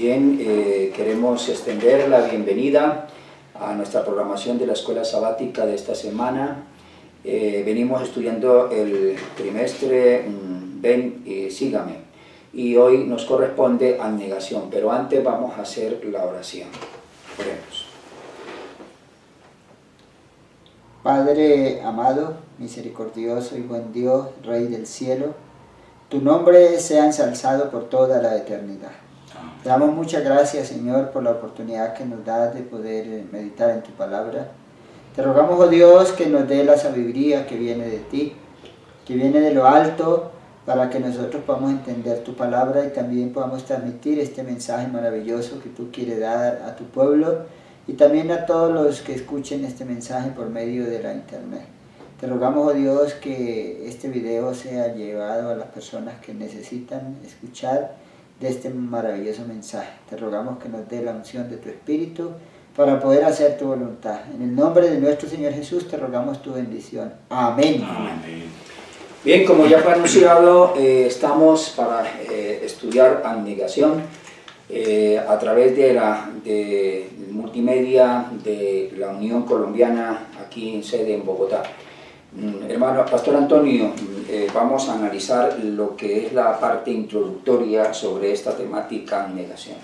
Bien, queremos extender la bienvenida a nuestra programación de la escuela sabática de esta semana. Venimos estudiando el trimestre Ven y Sígame, y hoy nos corresponde abnegación, pero antes vamos a hacer la oración. Oremos. Padre amado, misericordioso y buen Dios, Rey del cielo, tu nombre sea ensalzado por toda la eternidad. Te damos muchas gracias, Señor, por la oportunidad que nos das de poder meditar en tu palabra. Te rogamos, oh Dios, que nos dé la sabiduría que viene de ti, que viene de lo alto, para que nosotros podamos entender tu palabra y también podamos transmitir este mensaje maravilloso que tú quieres dar a tu pueblo y también a todos los que escuchen este mensaje por medio de la internet. Te rogamos, oh Dios, que este video sea llevado a las personas que necesitan escuchar de este maravilloso mensaje. Te rogamos que nos dé la unción de tu Espíritu para poder hacer tu voluntad. En el nombre de nuestro Señor Jesús te rogamos tu bendición. Amén. Amén. Bien, como ya fue anunciado, estamos para estudiar abnegación a través de multimedia de la Unión Colombiana, aquí en sede en Bogotá. Hermano Pastor Antonio, vamos a analizar lo que es la parte introductoria sobre esta temática abnegación.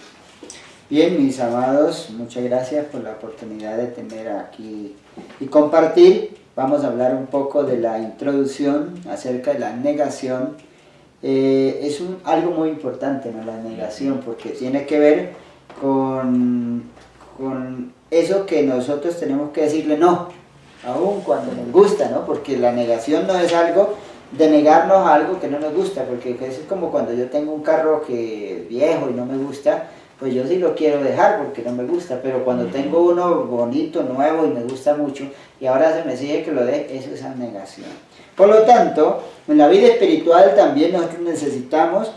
Bien, mis amados, muchas gracias por la oportunidad de tener aquí y compartir. Vamos a hablar un poco de la introducción acerca de la negación. Es algo muy importante, ¿no? La negación, porque tiene que ver con eso que nosotros tenemos que decirle no, aun cuando nos gusta, ¿no? Porque la negación no es algo de negarnos a algo que no nos gusta, porque es como cuando yo tengo un carro que es viejo y no me gusta, pues yo sí lo quiero dejar porque no me gusta, pero cuando tengo uno bonito, nuevo y me gusta mucho, y ahora se me exige que lo deje, eso es abnegación. Por lo tanto, en la vida espiritual también nosotros necesitamos,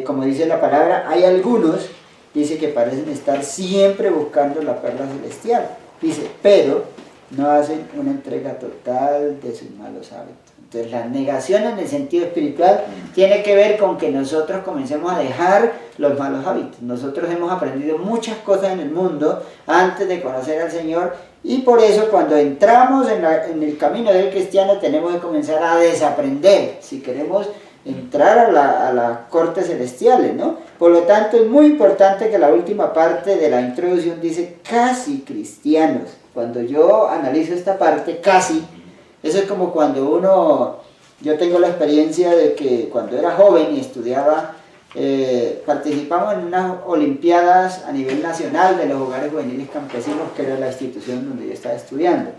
como dice la palabra, hay algunos, dice que parecen estar siempre buscando la perla celestial, dice, pero no hacen una entrega total de sus malos hábitos. Entonces la negación en el sentido espiritual tiene que ver con que nosotros comencemos a dejar los malos hábitos. Nosotros hemos aprendido muchas cosas en el mundo antes de conocer al Señor, y por eso cuando entramos en el camino del cristiano tenemos que comenzar a desaprender si queremos entrar a las cortes celestiales, ¿no? Por lo tanto es muy importante que la última parte de la introducción dice casi cristianos. Cuando yo analizo esta parte, casi, eso es como cuando yo tengo la experiencia de que cuando era joven y estudiaba, participamos en unas olimpiadas a nivel nacional de los hogares juveniles campesinos, que era la institución donde yo estaba estudiando.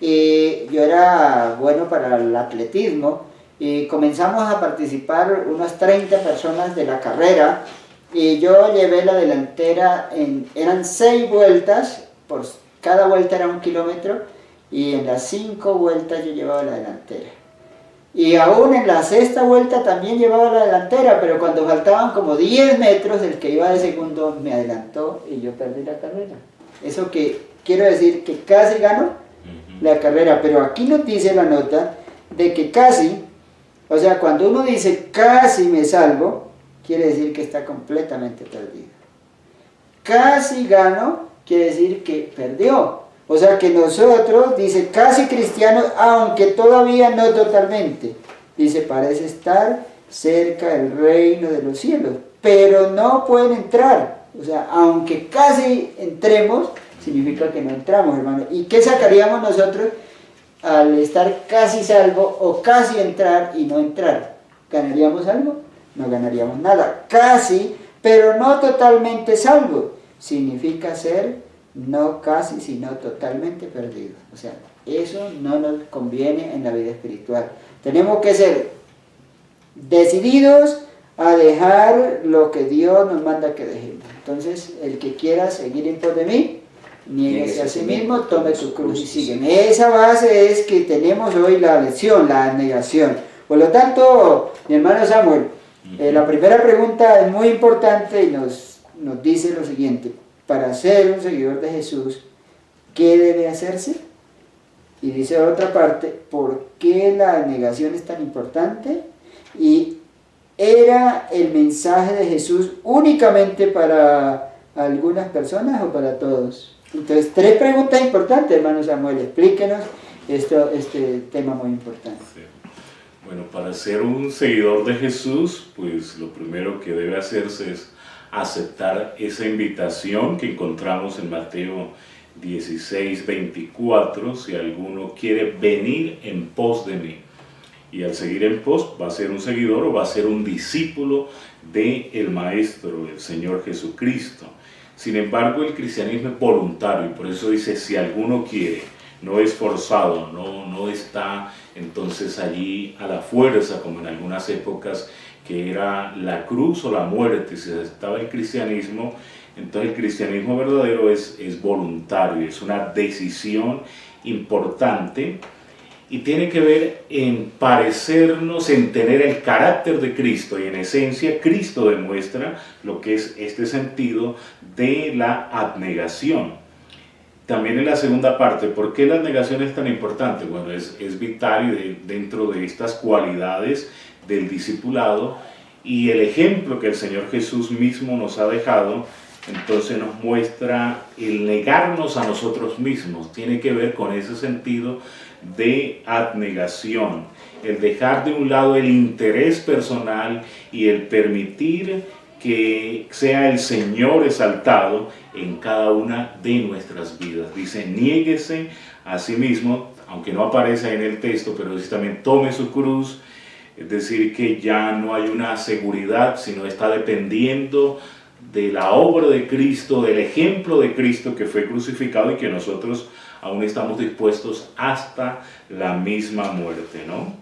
Y yo era bueno para el atletismo, y comenzamos a participar unas 30 personas de la carrera, y yo llevé la delantera, eran 6 vueltas, cada vuelta era 1 kilómetro, y en las 5 vueltas yo llevaba la delantera. Y aún en la 6ª vuelta también llevaba la delantera, pero cuando faltaban como 10 metros, el que iba de segundo me adelantó y yo perdí la carrera. Eso que quiero decir que casi ganó la carrera, pero aquí nos dice la nota de que casi, o sea, cuando uno dice casi me salvo, quiere decir que está completamente perdido. Casi ganó quiere decir que perdió. O sea que nosotros, dice, casi cristianos, aunque todavía no totalmente. Dice, parece estar cerca del reino de los cielos, pero no pueden entrar. O sea, aunque casi entremos, significa que no entramos, hermano. ¿Y qué sacaríamos nosotros al estar casi salvo o casi entrar y no entrar? ¿Ganaríamos algo? No ganaríamos nada. Casi, pero no totalmente salvo. Significa ser no casi, sino totalmente perdidos. O sea, eso no nos conviene en la vida espiritual. Tenemos que ser decididos a dejar lo que Dios nos manda que dejemos. Entonces, el que quiera seguir en pos de mí, niéguese a sí mismo, tome su cruz y sígueme. Esa base es que tenemos hoy la lección, la abnegación. Por lo tanto, mi hermano Samuel, la primera pregunta es muy importante y nos dice lo siguiente: para ser un seguidor de Jesús, ¿qué debe hacerse? Y dice otra parte, ¿por qué la negación es tan importante? Y ¿era el mensaje de Jesús únicamente para algunas personas o para todos? Entonces, 3 preguntas importantes, hermano Samuel, explíquenos este tema muy importante. Sí. Bueno, para ser un seguidor de Jesús, pues lo primero que debe hacerse es aceptar esa invitación que encontramos en Mateo 16:24, si alguno quiere venir en pos de mí. Y al seguir en pos, va a ser un seguidor o va a ser un discípulo del Maestro, el Señor Jesucristo. Sin embargo, el cristianismo es voluntario, y por eso dice, si alguno quiere, no es forzado, no está entonces allí a la fuerza, como en algunas épocas que era la cruz o la muerte. Si aceptaba el cristianismo, entonces el cristianismo verdadero es voluntario, es una decisión importante y tiene que ver en parecernos, en tener el carácter de Cristo, y en esencia Cristo demuestra lo que es este sentido de la abnegación. También en la segunda parte, ¿por qué la abnegación es tan importante? Bueno, es vital dentro de estas cualidades del discipulado, y el ejemplo que el Señor Jesús mismo nos ha dejado, entonces nos muestra el negarnos a nosotros mismos. Tiene que ver con ese sentido de abnegación, el dejar de un lado el interés personal y el permitir que sea el Señor exaltado en cada una de nuestras vidas. Dice, niéguese a sí mismo, aunque no aparece en el texto, pero dice también tome su cruz. Es decir, que ya no hay una seguridad, sino está dependiendo de la obra de Cristo, del ejemplo de Cristo que fue crucificado y que nosotros aún estamos dispuestos hasta la misma muerte, ¿no?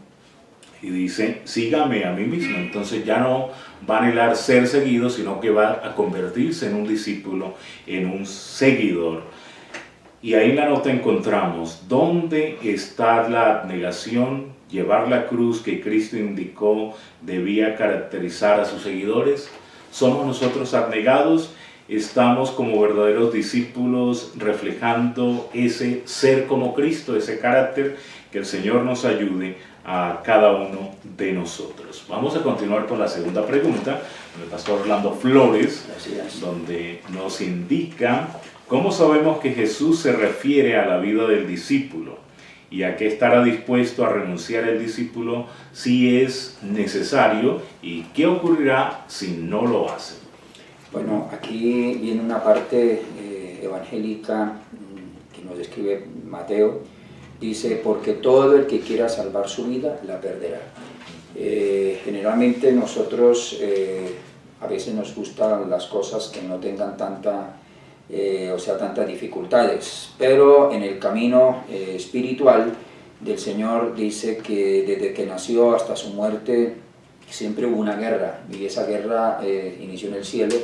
Y dice, sígame a mí mismo. Entonces ya no va a anhelar ser seguido, sino que va a convertirse en un discípulo, en un seguidor. Y ahí en la nota encontramos, ¿dónde está la abnegación? Llevar la cruz que Cristo indicó debía caracterizar a sus seguidores. ¿Somos nosotros abnegados? ¿Estamos como verdaderos discípulos reflejando ese ser como Cristo, ese carácter? Que el Señor nos ayude a cada uno de nosotros. Vamos a continuar con la segunda pregunta del pastor Orlando Flores, donde nos indica cómo sabemos que Jesús se refiere a la vida del discípulo y a qué estará dispuesto a renunciar el discípulo si es necesario, y qué ocurrirá si no lo hace. Bueno, aquí viene una parte evangélica que nos describe Mateo. Dice, porque todo el que quiera salvar su vida, la perderá. Generalmente nosotros a veces nos gustan las cosas que no tengan tantas dificultades, pero en el camino espiritual del Señor dice que desde que nació hasta su muerte siempre hubo una guerra, y esa guerra inició en el cielo,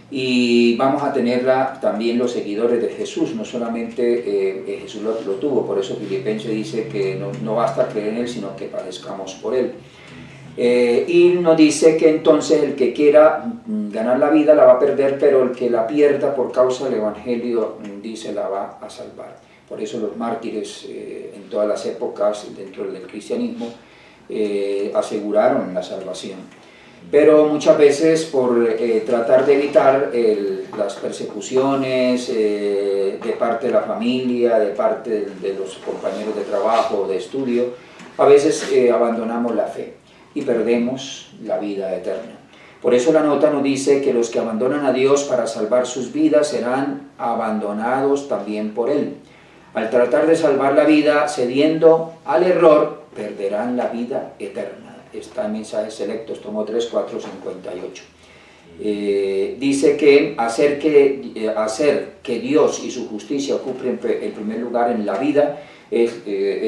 y vamos a tenerla también los seguidores de Jesús. No solamente Jesús lo tuvo, por eso Filipenses dice que no basta creer en Él, sino que padezcamos por Él. Y nos dice que entonces el que quiera ganar la vida la va a perder, pero el que la pierda por causa del Evangelio, dice, la va a salvar. Por eso los mártires en todas las épocas dentro del cristianismo aseguraron la salvación. Pero muchas veces por tratar de evitar las persecuciones de parte de la familia, de parte de los compañeros de trabajo, de estudio, a veces abandonamos la fe y perdemos la vida eterna. Por eso la nota nos dice que los que abandonan a Dios para salvar sus vidas serán abandonados también por Él. Al tratar de salvar la vida cediendo al error, perderán la vida eterna. Está en Mensajes Selectos, tomo 3, 4, 58. Dice que hacer que Dios y su justicia ocupen el primer lugar en la vida es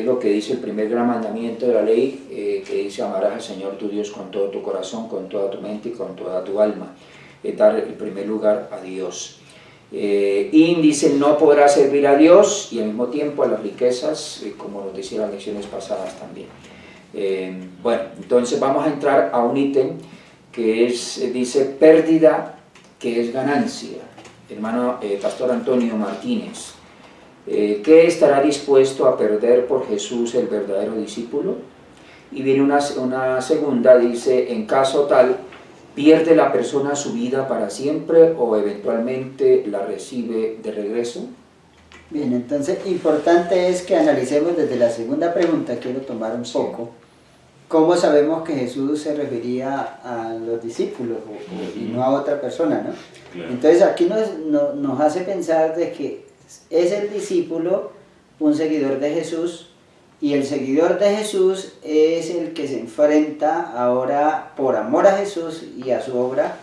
lo que dice el primer gran mandamiento de la ley, que dice, amarás al Señor tu Dios con todo tu corazón, con toda tu mente y con toda tu alma. Es dar el primer lugar a Dios. Y dice, no podrás servir a Dios y al mismo tiempo a las riquezas, como nos decía en las lecciones pasadas también. Bueno, entonces vamos a entrar a un ítem que dice pérdida, que es ganancia. Hermano Pastor Antonio Martínez, ¿qué estará dispuesto a perder por Jesús el verdadero discípulo? Y viene una segunda, dice, en caso tal, ¿pierde la persona su vida para siempre o eventualmente la recibe de regreso? Bien, entonces importante es que analicemos desde la segunda pregunta, quiero tomar un poco, cómo sabemos que Jesús se refería a los discípulos y no a otra persona, ¿no? Claro. Entonces aquí nos hace pensar de que es el discípulo un seguidor de Jesús, y el seguidor de Jesús es el que se enfrenta ahora por amor a Jesús y a su obra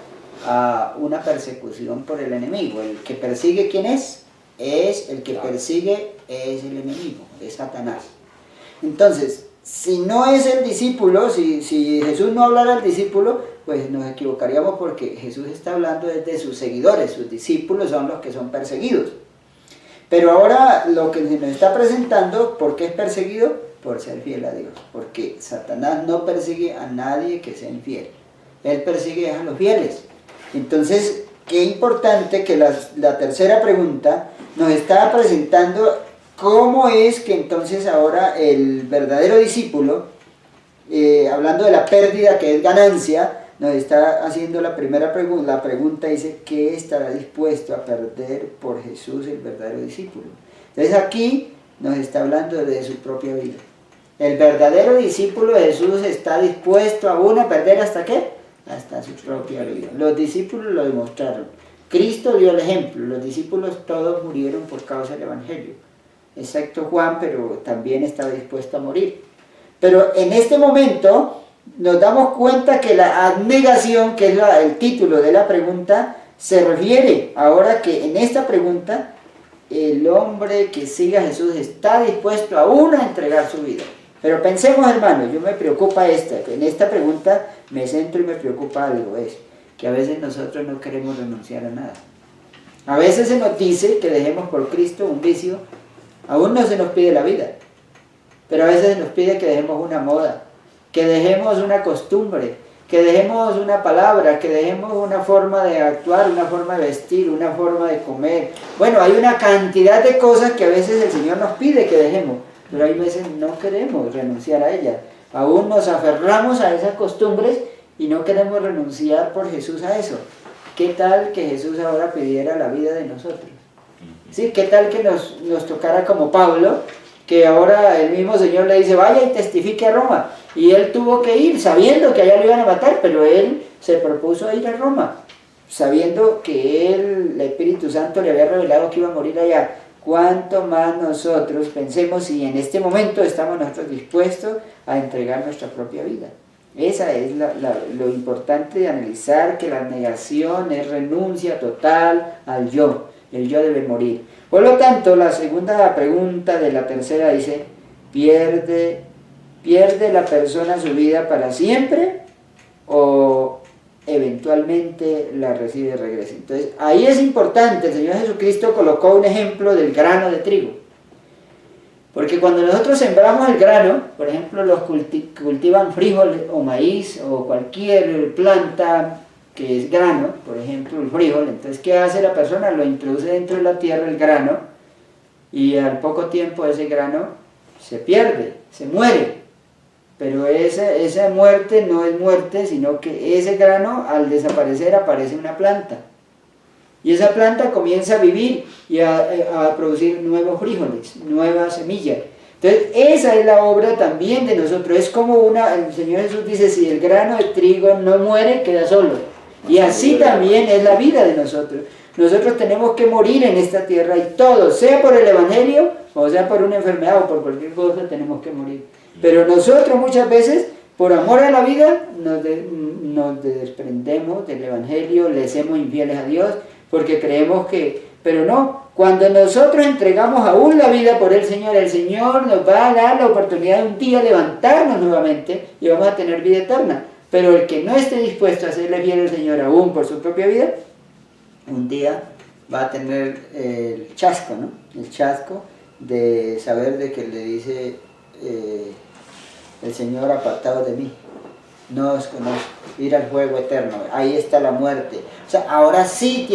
a una persecución por el enemigo. El que persigue, ¿quién es? Es el que persigue, es el enemigo, es Satanás. Entonces, si no es el discípulo, si Jesús no hablara al discípulo, pues nos equivocaríamos, porque Jesús está hablando desde sus seguidores, sus discípulos son los que son perseguidos. Pero ahora lo que se nos está presentando, ¿por qué es perseguido? Por ser fiel a Dios, porque Satanás no persigue a nadie que sea infiel, él persigue a los fieles. Entonces, qué importante que la tercera pregunta nos está presentando cómo es que entonces ahora el verdadero discípulo, hablando de la pérdida que es ganancia, nos está haciendo la primera pregunta. La pregunta dice, ¿qué estará dispuesto a perder por Jesús el verdadero discípulo? Entonces aquí nos está hablando de su propia vida. El verdadero discípulo de Jesús está dispuesto aún a perder ¿hasta qué? Hasta su propia vida. Los discípulos lo demostraron. Cristo dio el ejemplo. Los discípulos todos murieron por causa del Evangelio, excepto Juan, pero también estaba dispuesto a morir. Pero en este momento nos damos cuenta que la abnegación, que es el título de la pregunta, se refiere ahora que en esta pregunta el hombre que sigue a Jesús está dispuesto aún a entregar su vida. Pero pensemos, hermanos, yo me preocupa en esta pregunta me centro y me preocupa algo, es que a veces nosotros no queremos renunciar a nada. A veces se nos dice que dejemos por Cristo un vicio, aún no se nos pide la vida, pero a veces se nos pide que dejemos una moda, que dejemos una costumbre, que dejemos una palabra, que dejemos una forma de actuar, una forma de vestir, una forma de comer. Bueno, hay una cantidad de cosas que a veces el Señor nos pide que dejemos, pero hay veces no queremos renunciar a ellas. Aún nos aferramos a esas costumbres y no queremos renunciar por Jesús a eso. ¿Qué tal que Jesús ahora pidiera la vida de nosotros? ¿Sí? ¿Qué tal que nos tocara como Pablo, que ahora el mismo Señor le dice, vaya y testifique a Roma? Y él tuvo que ir, sabiendo que allá lo iban a matar, pero él se propuso ir a Roma, sabiendo que el Espíritu Santo le había revelado que iba a morir allá. ¿Cuánto más nosotros pensemos si en este momento estamos nosotros dispuestos a entregar nuestra propia vida? Esa es lo importante de analizar, que la negación es renuncia total al yo. El yo debe morir. Por lo tanto, la segunda pregunta de la tercera dice, ¿pierde la persona su vida para siempre o eventualmente la recibe de regreso? Entonces, ahí es importante, el Señor Jesucristo colocó un ejemplo del grano de trigo. Porque cuando nosotros sembramos el grano, por ejemplo, los cultivan frijol o maíz o cualquier planta que es grano, por ejemplo el frijol, entonces ¿qué hace la persona? Lo introduce dentro de la tierra el grano, y al poco tiempo ese grano se pierde, se muere. Pero esa muerte no es muerte, sino que ese grano al desaparecer aparece una planta. Y esa planta comienza a vivir y a producir nuevos frijoles, nuevas semillas. Entonces esa es la obra también de nosotros. Es como el Señor Jesús dice, si el grano de trigo no muere, queda solo. Y así también es la vida de nosotros. Nosotros tenemos que morir en esta tierra y todo, sea por el Evangelio, o sea por una enfermedad o por cualquier cosa, tenemos que morir. Pero nosotros muchas veces, por amor a la vida, nos desprendemos del Evangelio, le somos infieles a Dios, porque creemos pero no, cuando nosotros entregamos aún la vida por el Señor nos va a dar la oportunidad de un día levantarnos nuevamente y vamos a tener vida eterna. Pero el que no esté dispuesto a hacerle fiel al Señor aún por su propia vida, un día va a tener el chasco, ¿no? El chasco de saber de que le dice el Señor, apartados de mí, no os conozco, ir al fuego eterno, ahí está la muerte. O sea, ahora sí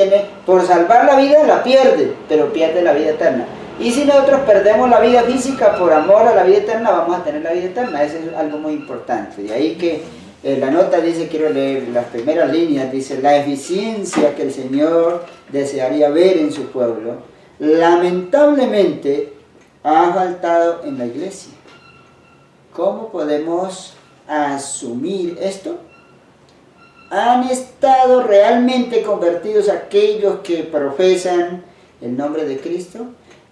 por salvar la vida la pierde, pero pierde la vida eterna. Y si nosotros perdemos la vida física por amor a la vida eterna, vamos a tener la vida eterna. Eso es algo muy importante. De ahí que la nota dice, quiero leer las primeras líneas, dice: la eficiencia que el Señor desearía ver en su pueblo, lamentablemente ha faltado en la iglesia. ¿Cómo podemos asumir esto? ¿Han estado realmente convertidos aquellos que profesan el nombre de Cristo?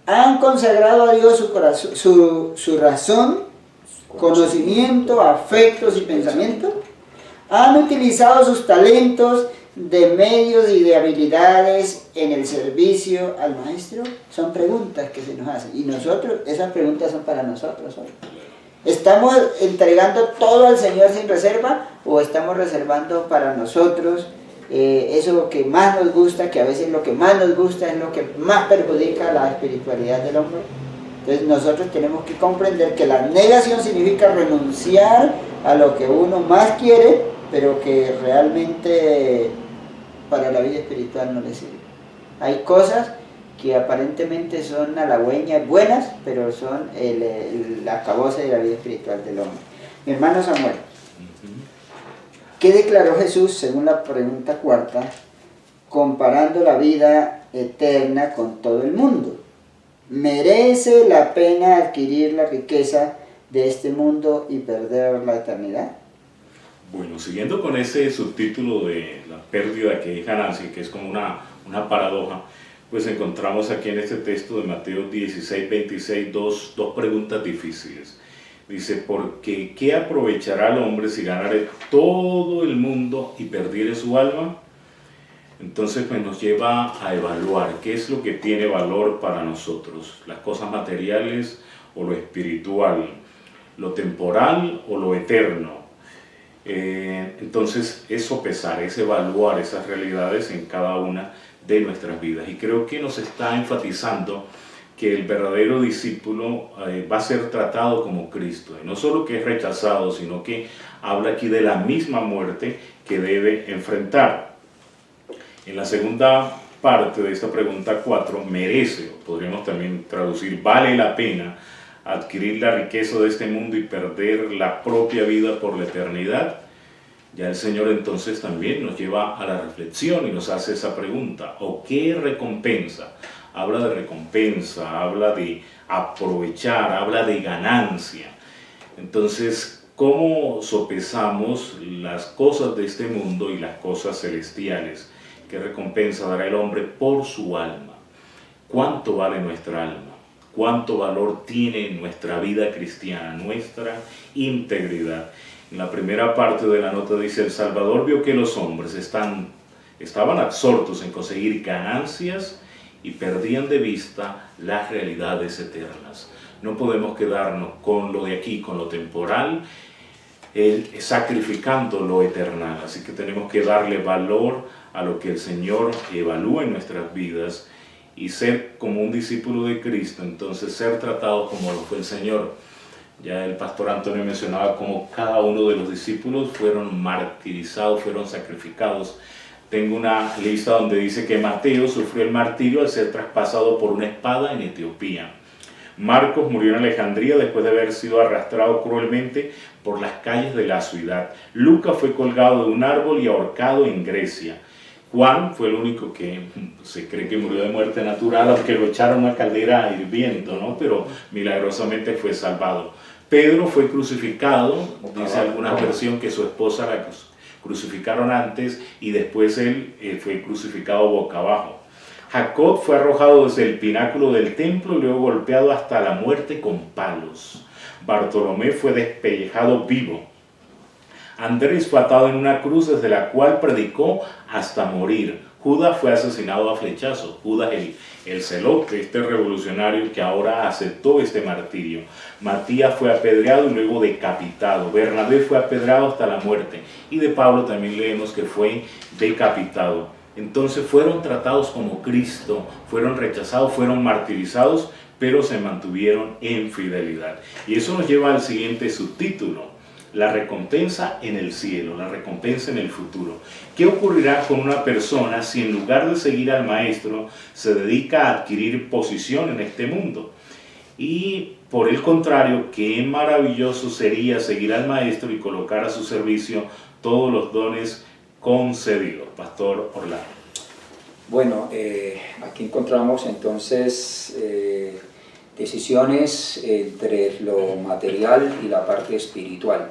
¿Han consagrado a Dios su corazón, su razón, conocimiento, afectos y pensamientos? ¿Han utilizado sus talentos de medios y de habilidades en el servicio al Maestro? Son preguntas que se nos hacen. Y nosotros, esas preguntas son para nosotros hoy. ¿Estamos entregando todo al Señor sin reserva o estamos reservando para nosotros eso que más nos gusta, que a veces lo que más nos gusta es lo que más perjudica la espiritualidad del hombre? Entonces nosotros tenemos que comprender que la negación significa renunciar a lo que uno más quiere, pero que realmente para la vida espiritual no le sirve. Hay cosas que aparentemente son halagüeñas, buenas, pero son el acabose de la vida espiritual del hombre. Mi hermano Samuel, ¿qué declaró Jesús según la pregunta cuarta, comparando la vida eterna con todo el mundo? ¿Merece la pena adquirir la riqueza de este mundo y perder la eternidad? Bueno, siguiendo con ese subtítulo de la pérdida que es ganancia, que es como una paradoja, pues encontramos aquí en este texto de Mateo 16, 26, dos preguntas difíciles. Dice, porque ¿qué aprovechará el hombre si ganare todo el mundo y perdiere su alma? Entonces pues nos lleva a evaluar qué es lo que tiene valor para nosotros, las cosas materiales o lo espiritual, lo temporal o lo eterno. Entonces es sopesar, es evaluar esas realidades en cada una de nuestras vidas. Y creo que nos está enfatizando que el verdadero discípulo va a ser tratado como Cristo. Y no solo que es rechazado, sino que habla aquí de la misma muerte que debe enfrentar. En la segunda parte de esta pregunta 4, merece, o podríamos también traducir, vale la pena adquirir la riqueza de este mundo y perder la propia vida por la eternidad. Ya el Señor entonces también nos lleva a la reflexión y nos hace esa pregunta: ¿o qué recompensa? Habla de recompensa, habla de aprovechar, habla de ganancia. Entonces, ¿cómo sopesamos las cosas de este mundo y las cosas celestiales? ¿Qué recompensa dará el hombre por su alma? ¿Cuánto vale nuestra alma? ¿Cuánto valor tiene nuestra vida cristiana, nuestra integridad? En la primera parte de la nota dice: el Salvador vio que los hombres estaban absortos en conseguir ganancias y perdían de vista las realidades eternas. No podemos quedarnos con lo de aquí, con lo temporal, sacrificando lo eternal. Así que tenemos que darle valor a lo que el Señor evalúa en nuestras vidas y ser como un discípulo de Cristo, entonces ser tratados como lo fue el Señor. Ya el pastor Antonio mencionaba cómo cada uno de los discípulos fueron martirizados, fueron sacrificados. Tengo una lista donde dice que Mateo sufrió el martirio al ser traspasado por una espada en Etiopía. Marcos murió en Alejandría después de haber sido arrastrado cruelmente por las calles de la ciudad. Lucas fue colgado de un árbol y ahorcado en Grecia. Juan fue el único que se cree que murió de muerte natural, aunque lo echaron a una caldera hirviendo, ¿no? Pero milagrosamente fue salvado. Pedro fue crucificado, dice alguna versión que su esposa la crucificaron antes y después él fue crucificado boca abajo. Jacob fue arrojado desde el pináculo del templo y luego golpeado hasta la muerte con palos. Bartolomé fue despellejado vivo. Andrés fue atado en una cruz desde la cual predicó hasta morir. Judas fue asesinado a flechazos. Judas el celote, este revolucionario que ahora aceptó este martirio. Matías fue apedreado y luego decapitado. Bernabé fue apedreado hasta la muerte. Y de Pablo también leemos que fue decapitado. Entonces fueron tratados como Cristo, fueron rechazados, fueron martirizados, pero se mantuvieron en fidelidad. Y eso nos lleva al siguiente subtítulo: la recompensa en el cielo, la recompensa en el futuro. ¿Qué ocurrirá con una persona si en lugar de seguir al maestro se dedica a adquirir posición en este mundo? Y por el contrario, qué maravilloso sería seguir al maestro y colocar a su servicio todos los dones concedidos. Pastor Orlando. Bueno, aquí encontramos entonces decisiones entre lo material y la parte espiritual,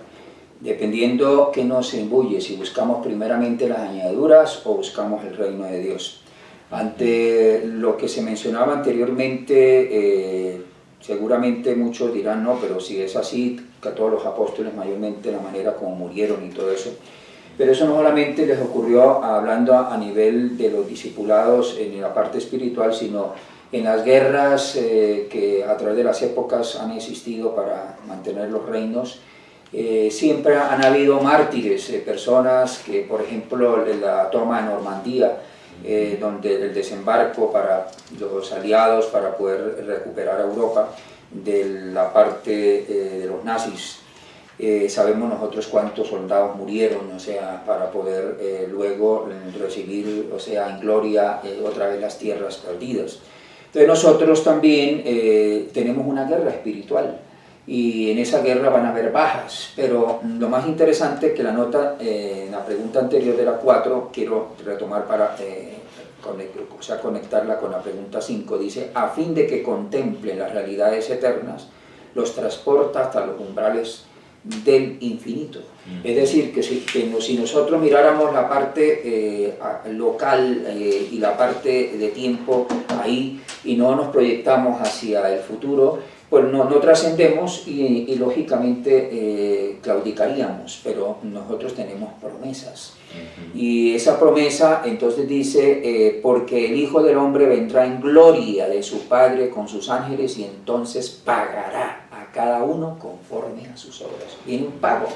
dependiendo qué nos imbuye, si buscamos primeramente las añadiduras o buscamos el reino de Dios. Ante lo que se mencionaba anteriormente, seguramente muchos dirán, no, pero si es así, que a todos los apóstoles mayormente la manera como murieron y todo eso. Pero eso no solamente les ocurrió hablando a nivel de los discipulados en la parte espiritual, sino en las guerras que a través de las épocas han existido para mantener los reinos. Siempre han habido mártires, personas que, por ejemplo, la toma de Normandía, donde el desembarco para los aliados para poder recuperar a Europa de la parte de los nazis. Sabemos nosotros cuántos soldados murieron, o sea, para poder luego recibir, o sea, en gloria otra vez las tierras perdidas. Entonces nosotros también tenemos una guerra espiritual y en esa guerra van a haber bajas, pero lo más interesante que la nota, en la pregunta anterior de la 4, quiero retomar para conectarla con la pregunta 5, dice, a fin de que contemplen las realidades eternas, los transporta hasta los umbrales del infinito. Es decir, que si nosotros miráramos la parte local y la parte de tiempo ahí y no nos proyectamos hacia el futuro, pues no trascendemos y lógicamente claudicaríamos, pero nosotros tenemos promesas. Y esa promesa entonces dice, porque el Hijo del Hombre vendrá en gloria de su Padre con sus ángeles y entonces pagará a cada uno conforme a sus obras. Viene un pago.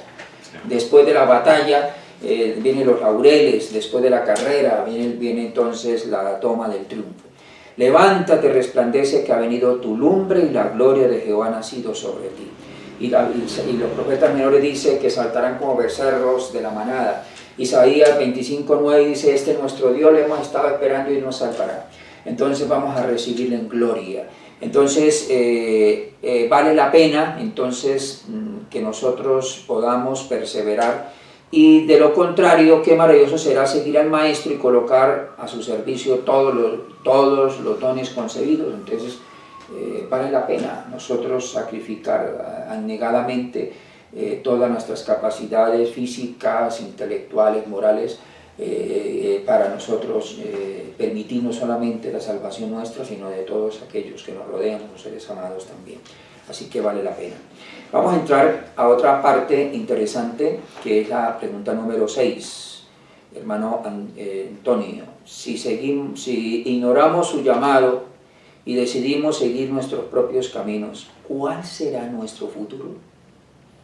Después de la batalla vienen los laureles, después de la carrera viene entonces la toma del triunfo. Levántate, resplandece que ha venido tu lumbre y la gloria de Jehová ha nacido sobre ti. Y los profetas menores dicen que saltarán como becerros de la manada. Isaías 25:9 dice, este nuestro Dios le hemos estado esperando y nos salvará. Entonces vamos a recibirle en gloria. Entonces vale la pena entonces que nosotros podamos perseverar, y de lo contrario, qué maravilloso será seguir al maestro y colocar a su servicio todos los dones concebidos. Entonces vale la pena nosotros sacrificar abnegadamente todas nuestras capacidades físicas, intelectuales, morales, para nosotros permitir no solamente la salvación nuestra, sino de todos aquellos que nos rodean, los seres amados también. Así que vale la pena. Vamos a entrar a otra parte interesante, que es la pregunta número 6. Hermano Antonio, si ignoramos su llamado y decidimos seguir nuestros propios caminos, ¿cuál será nuestro futuro?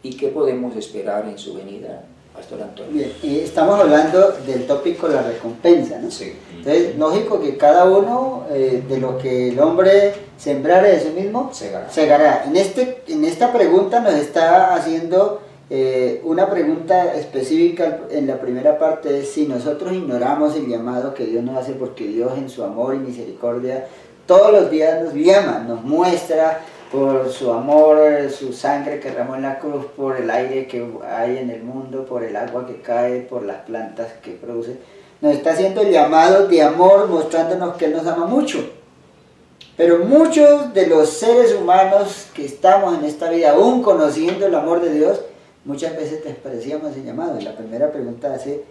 ¿Y qué podemos esperar en su venida? Pastor Antonio. Bien, y estamos hablando del tópico de la recompensa, ¿no? Sí. Entonces, lógico que cada uno de lo que el hombre sembrare de sí mismo, segará. En esta pregunta nos está haciendo una pregunta específica en la primera parte, es si nosotros ignoramos el llamado que Dios nos hace, porque Dios en su amor y misericordia todos los días nos llama, nos muestra por su amor, su sangre que derramó en la cruz, por el aire que hay en el mundo, por el agua que cae, por las plantas que produce. Nos está haciendo el llamado de amor, mostrándonos que Él nos ama mucho. Pero muchos de los seres humanos que estamos en esta vida, aún conociendo el amor de Dios, muchas veces despreciamos ese llamado. Y la primera pregunta hace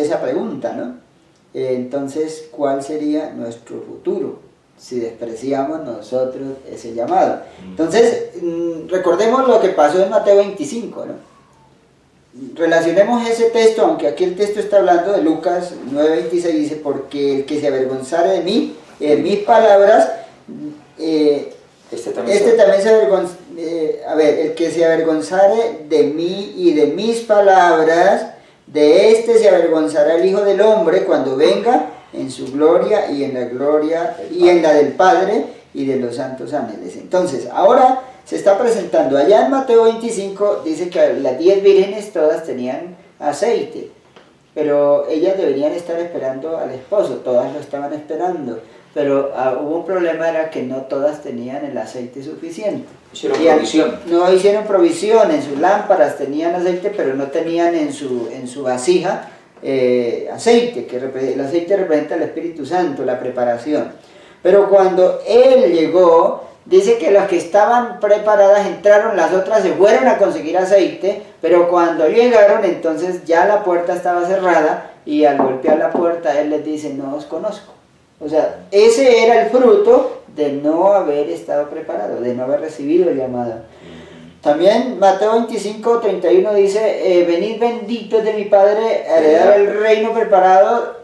esa pregunta, ¿no? Entonces, ¿cuál sería nuestro futuro si despreciamos nosotros ese llamado? Entonces, recordemos lo que pasó en Mateo 25, ¿no? Relacionemos ese texto, aunque aquí el texto está hablando de Lucas 9:26, dice, porque el que se avergonzare de mí, de mis palabras, este también se avergonzare, el que se avergonzare de mí y de mis palabras, de este se avergonzará el Hijo del Hombre cuando venga en su gloria y en la gloria y en la del Padre y de los santos ángeles. Entonces, ahora se está presentando. Allá en Mateo 25 dice que las 10 vírgenes todas tenían aceite, pero ellas deberían estar esperando al esposo, todas lo estaban esperando, pero hubo un problema, era que no todas tenían el aceite suficiente. Hicieron provisión. No hicieron provisión, en sus lámparas tenían aceite, pero no tenían en su vasija aceite, que el aceite representa el Espíritu Santo, la preparación. Pero cuando Él llegó, dice que las que estaban preparadas entraron, las otras se fueron a conseguir aceite, pero cuando llegaron entonces ya la puerta estaba cerrada y al golpear la puerta Él les dice, no os conozco. O sea, ese era el fruto de no haber estado preparado, de no haber recibido el llamado. También Mateo 25, 31 dice, venid benditos de mi Padre a heredar el reino preparado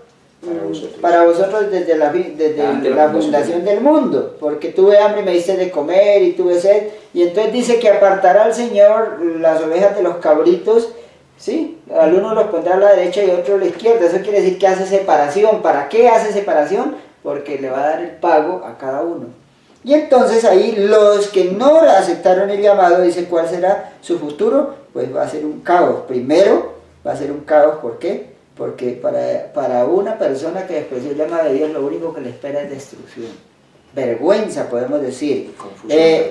para vosotros desde la fundación del mundo, porque tuve hambre y me diste de comer y tuve sed, y entonces dice que apartará al Señor las ovejas de los cabritos, ¿sí? Al uno los pondrá a la derecha y otro a la izquierda. Eso quiere decir que hace separación. ¿Para qué hace separación? Porque le va a dar el pago a cada uno. Y entonces ahí los que no aceptaron el llamado, dice cuál será su futuro, pues va a ser un caos. Primero va a ser un caos, ¿por qué? Porque para una persona que despreció el llamado de Dios, lo único que le espera es destrucción, vergüenza, podemos decir,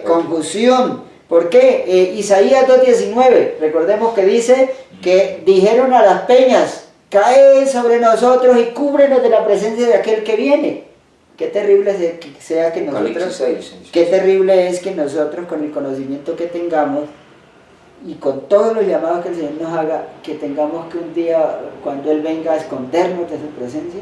confusión. ¿Por qué? Isaías 2:19, recordemos que dice que dijeron a las peñas, cae sobre nosotros y cúbrenos de la presencia de aquel que viene. Qué terrible sea que nosotros, qué terrible es que nosotros con el conocimiento que tengamos y con todos los llamados que el Señor nos haga, que tengamos que un día, cuando Él venga, a escondernos de su presencia,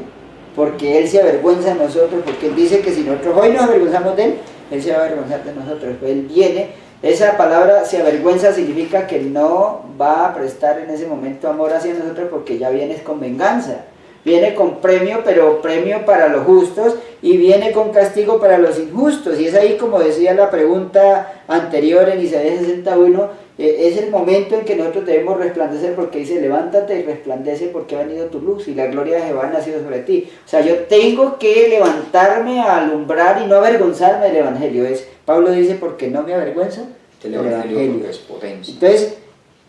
porque Él se avergüenza de nosotros, porque Él dice que si nosotros hoy nos avergonzamos de Él, Él se va a avergonzar de nosotros. Pues Él viene, esa palabra se avergüenza significa que no va a prestar en ese momento amor hacia nosotros, porque ya vienes con venganza. Viene con premio, pero premio para los justos, y viene con castigo para los injustos. Y es ahí, como decía la pregunta anterior en Isaías 61, es el momento en que nosotros debemos resplandecer, porque dice, levántate y resplandece porque ha venido tu luz y la gloria de Jehová ha nacido sobre ti. O sea, yo tengo que levantarme a alumbrar y no avergonzarme del Evangelio. Pablo dice, porque no me avergüenza del Evangelio, es potencia. Entonces,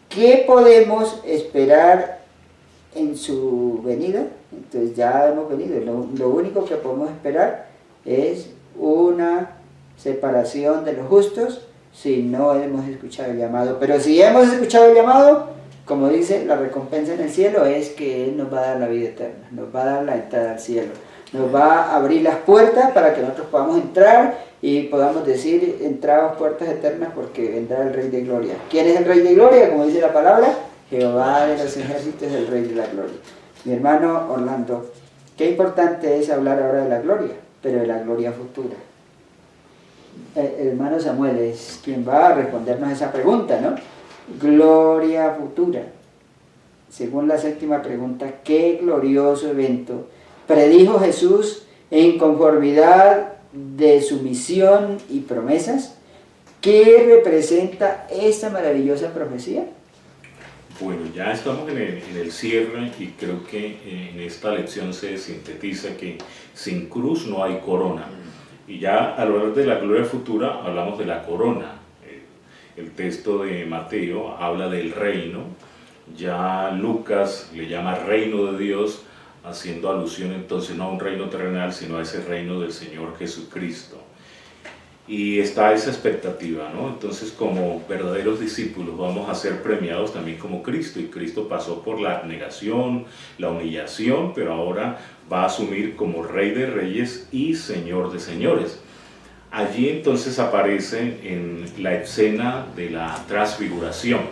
¿qué podemos esperar en su venida? Entonces ya hemos venido, lo único que podemos esperar es una separación de los justos si no hemos escuchado el llamado. Pero si hemos escuchado el llamado, como dice, la recompensa en el cielo es que Él nos va a dar la vida eterna, nos va a dar la entrada al cielo, nos va a abrir las puertas para que nosotros podamos entrar y podamos decir, entraos puertas eternas porque vendrá el Rey de Gloria. ¿Quién es el Rey de Gloria? Como dice la palabra, Jehová de los ejércitos es el Rey de la Gloria. Mi hermano Orlando, qué importante es hablar ahora de la gloria, pero de la gloria futura. El hermano Samuel es quien va a respondernos esa pregunta, ¿no? Gloria futura. Según la séptima pregunta, ¿qué glorioso evento predijo Jesús en conformidad de su misión y promesas? ¿Qué representa esta maravillosa profecía? Bueno, ya estamos en el cierre y creo que en esta lección se sintetiza que sin cruz no hay corona. Y ya al hablar de la gloria futura hablamos de la corona. El texto de Mateo habla del reino, ya Lucas le llama reino de Dios, haciendo alusión entonces no a un reino terrenal, sino a ese reino del Señor Jesucristo. Y está esa expectativa, ¿no? Entonces, como verdaderos discípulos vamos a ser premiados también como Cristo, y Cristo pasó por la abnegación, la humillación, pero ahora va a asumir como Rey de Reyes y Señor de Señores. Allí entonces aparece en la escena de la transfiguración.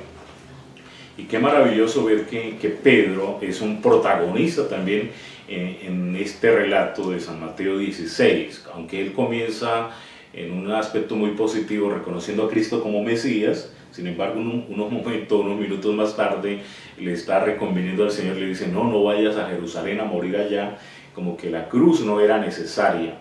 Y qué maravilloso ver que Pedro es un protagonista también en este relato de San Mateo 16, aunque él comienza en un aspecto muy positivo, reconociendo a Cristo como Mesías. Sin embargo, unos minutos más tarde, le está reconviniendo al Señor, le dice, no vayas a Jerusalén a morir allá, como que la cruz no era necesaria.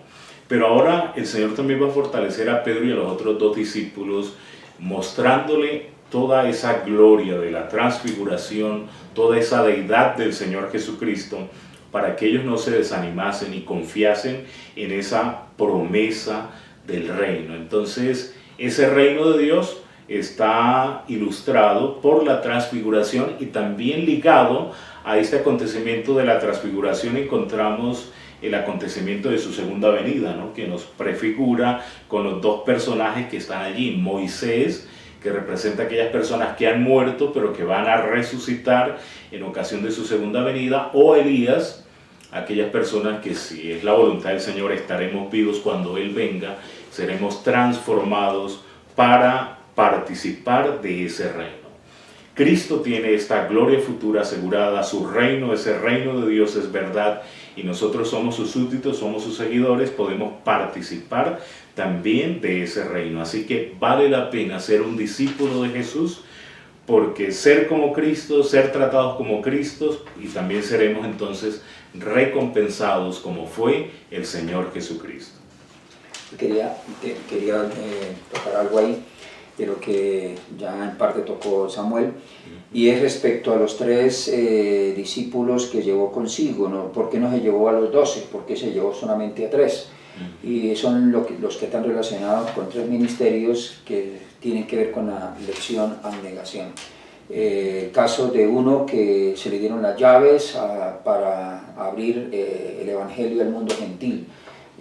Pero ahora el Señor también va a fortalecer a Pedro y a los otros dos discípulos, mostrándole toda esa gloria de la transfiguración, toda esa deidad del Señor Jesucristo, para que ellos no se desanimasen y confiasen en esa promesa del reino. Entonces, Ese reino de Dios está ilustrado por la transfiguración, y también ligado a este acontecimiento de la transfiguración encontramos el acontecimiento de su segunda venida, ¿no? Que nos prefigura con los dos personajes que están allí: Moisés, que representa a aquellas personas que han muerto pero que van a resucitar en ocasión de su segunda venida, o Elías, aquellas personas que, si es la voluntad del Señor, estaremos vivos cuando Él venga, seremos transformados para participar de ese reino. Cristo tiene esta gloria futura asegurada, su reino, ese reino de Dios es verdad, y nosotros somos sus súbditos, somos sus seguidores, podemos participar también de ese reino. Así que vale la pena ser un discípulo de Jesús, porque ser como Cristo, ser tratados como Cristo, y también seremos entonces recompensados como fue el Señor Jesucristo. Quería tocar algo ahí de lo que ya en parte tocó Samuel, y es respecto a los 3 discípulos que llevó consigo, ¿no? ¿Por qué no se llevó a los 12? ¿Por qué se llevó solamente a 3? Y son los que están relacionados con 3 ministerios que tienen que ver con la lección abnegación. El caso de uno que se le dieron las llaves para abrir el evangelio al mundo gentil.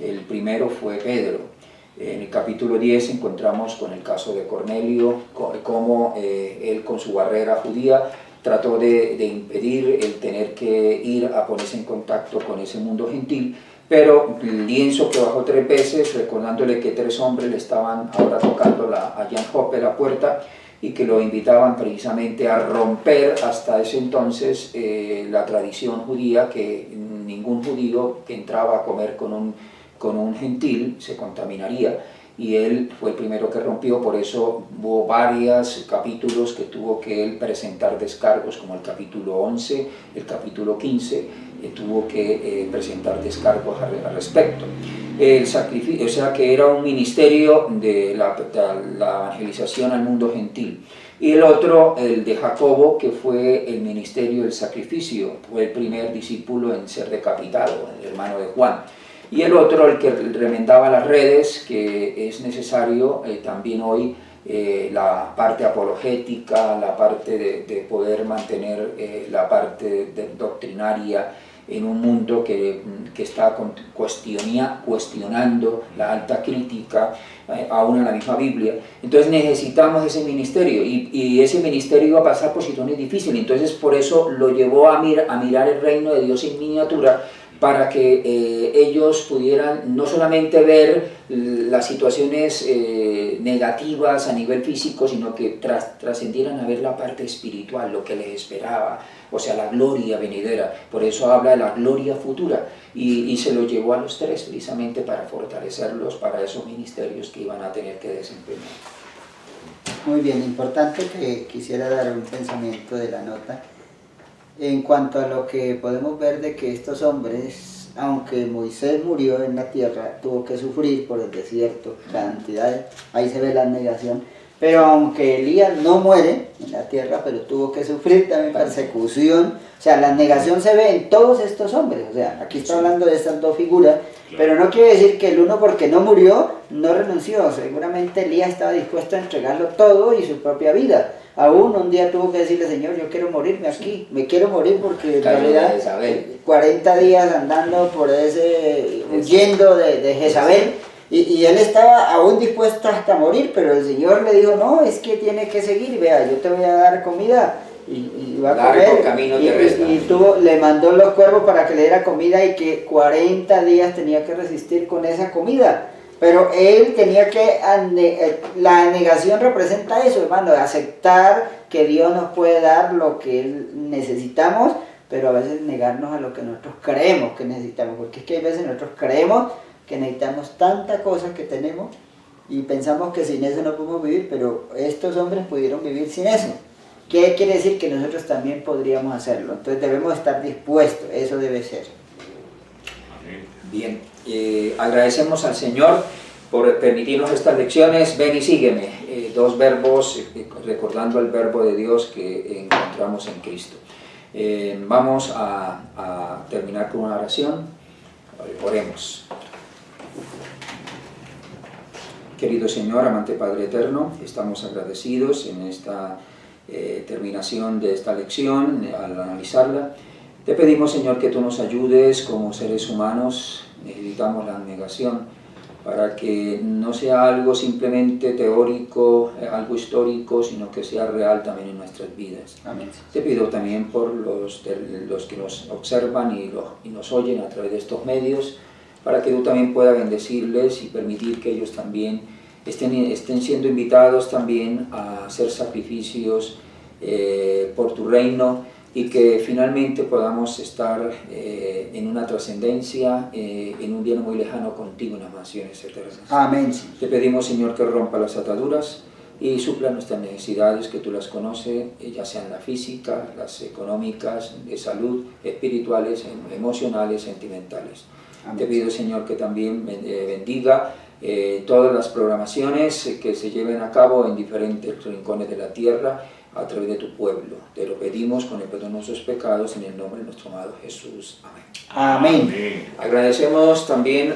El primero fue Pedro. En el capítulo 10 encontramos con el caso de Cornelio, cómo él con su barrera judía trató de impedir el tener que ir a ponerse en contacto con ese mundo gentil, pero el lienzo que bajó 3 veces, recordándole que 3 hombres le estaban ahora tocando allá en Jope la puerta, y que lo invitaban precisamente a romper hasta ese entonces la tradición judía, que ningún judío que entraba a comer con un gentil se contaminaría, y él fue el primero que rompió. Por eso hubo varios capítulos que tuvo que él presentar descargos, como el capítulo 11, el capítulo 15, tuvo que presentar descargos al respecto. El sacrificio, o sea que era un ministerio de la evangelización al mundo gentil. Y el otro, el de Jacobo, que fue el ministerio del sacrificio, fue el primer discípulo en ser decapitado, el hermano de Juan. Y el otro, el que remendaba las redes, que es necesario también hoy, la parte apologética, la parte de poder mantener la parte doctrinaria en un mundo que está cuestionando la alta crítica, aún en la misma Biblia. Entonces necesitamos ese ministerio, y ese ministerio iba a pasar por situaciones difíciles. Entonces por eso lo llevó a mirar el reino de Dios en miniatura, para que ellos pudieran no solamente ver las situaciones negativas a nivel físico, sino que trascendieran a ver la parte espiritual, lo que les esperaba, o sea, la gloria venidera. Por eso habla de la gloria futura, y se lo llevó a los 3 precisamente para fortalecerlos para esos ministerios que iban a tener que desempeñar. Muy bien, importante que quisiera dar un pensamiento de la nota en cuanto a lo que podemos ver de que estos hombres, aunque Moisés murió en la tierra, tuvo que sufrir por el desierto, cantidades, ahí se ve la negación, pero aunque Elías no muere en la tierra, pero tuvo que sufrir también persecución, o sea, la negación se ve en todos estos hombres, o sea, aquí está hablando de estas 2 figuras, pero no quiere decir que el uno, porque no murió, no renunció. Seguramente Elías estaba dispuesto a entregarlo todo y su propia vida. Aún un día tuvo que decirle: Señor, yo quiero morirme aquí, me quiero morir, porque en realidad 40 días andando por huyendo de Jezabel, y él estaba aún dispuesto hasta morir, pero el Señor le dijo: no, es que tiene que seguir, vea, yo te voy a dar comida, y va a comer, le mandó los cuervos para que le diera comida, y que 40 días tenía que resistir con esa comida. Pero él tenía que, la negación representa eso, hermano, aceptar que Dios nos puede dar lo que necesitamos, pero a veces negarnos a lo que nosotros creemos que necesitamos, porque es que hay veces nosotros creemos que necesitamos tantas cosas que tenemos y pensamos que sin eso no podemos vivir, pero estos hombres pudieron vivir sin eso. ¿Qué quiere decir? Que nosotros también podríamos hacerlo. Entonces debemos estar dispuestos, eso debe ser. Bien, agradecemos al Señor por permitirnos estas lecciones. Ven y sígueme, 2 verbos, recordando el verbo de Dios que encontramos en Cristo. Vamos a terminar con una oración. Oremos. Querido Señor, amante Padre Eterno, estamos agradecidos en esta terminación de esta lección, al analizarla. Te pedimos, Señor, que tú nos ayudes como seres humanos, necesitamos la abnegación, para que no sea algo simplemente teórico, algo histórico, sino que sea real también en nuestras vidas. Amén. Te pido también por los que nos observan y nos oyen a través de estos medios, para que tú también puedas bendecirles y permitir que ellos también estén siendo invitados también a hacer sacrificios por tu reino, y que finalmente podamos estar en una trascendencia, en un día muy lejano contigo en las naciones eternas. Amén. Te pedimos, Señor, que rompa las ataduras y supla nuestras necesidades, que tú las conoces, ya sean las físicas, las económicas, de salud, espirituales, emocionales, sentimentales. Amén. Te pido, Señor, que también bendiga todas las programaciones que se lleven a cabo en diferentes rincones de la tierra, a través de tu pueblo. Te lo pedimos con el perdón de nuestros pecados, en el nombre de nuestro amado Jesús. Amén. Amén. Agradecemos también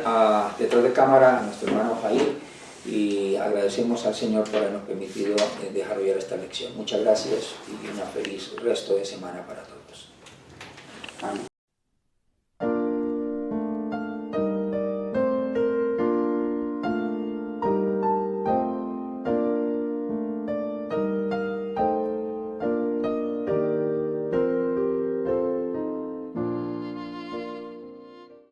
detrás de cámara a nuestro hermano Jair, y agradecemos al Señor por habernos permitido desarrollar esta lección. Muchas gracias y una feliz resto de semana para todos. Amén.